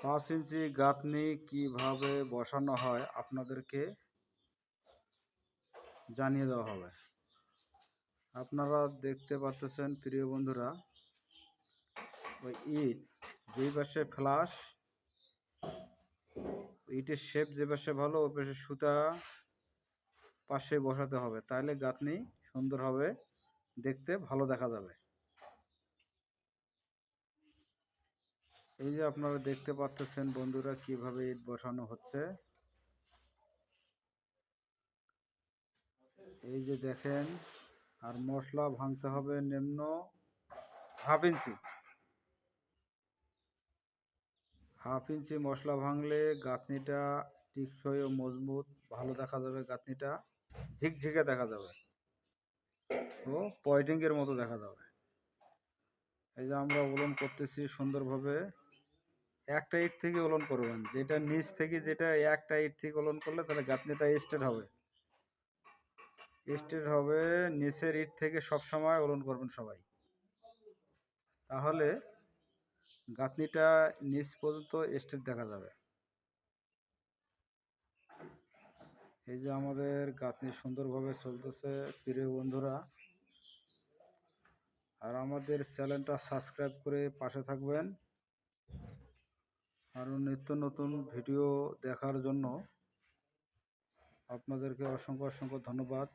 5 ইঞ্চি গাঁথনি কিভাবে বসানো হয় আপনাদেরকে জানিয়ে দেওয়া হবে। আপনারা দেখতে পাচ্ছেন প্রিয় বন্ধুরা, ওই ইট যেই পাশে ফ্লাশ, ইটের শেপ যে পাশে ভালো ওই পাশে সুতা পাশে বসাতে হবে, তাহলে গাঁথনি সুন্দর হবে, দেখতে ভালো দেখা যাবে। এই যে আপনারা দেখতে পাচ্ছেন বন্ধুরা কিভাবে ইট বসানো হচ্ছে। এই যে দেখেন, আর মশলা ভাঙতে হবে নিম্ন হাফ ইঞ্চি মশলা ভাঙলে গাঁথনিটা টেকসই ও মজবুত ভালো দেখা যাবে, গাঁথনিটা ঝিকঝিকে দেখা যাবে ও পয়েন্টিংয়ের মতো দেখা যাবে। এই যে আমরা ওলন করতেছি সুন্দরভাবে, একটা ইট থেকে ওলন করবেন, যেটা নিচ থেকে, যেটা একটা ইট থেকে ওলন করলে তাহলে গাঁথনিটা স্ট্রেট হবে নিচের ইট থেকে সব সময় ওলন করবেন সবাই, তাহলে গাঁথনিটা নিচ পর্যন্ত স্ট্রেট দেখা যাবে। এই যে আমাদের গাঁথনি সুন্দরভাবে চলতেছে প্রিয় বন্ধুরা, আর আমাদের চ্যানেলটা সাবস্ক্রাইব করে পাশে থাকবেন। আরও নিত্য নতুন ভিডিও দেখার জন্য আপনাদেরকে অসংখ্য অসংখ্য ধন্যবাদ।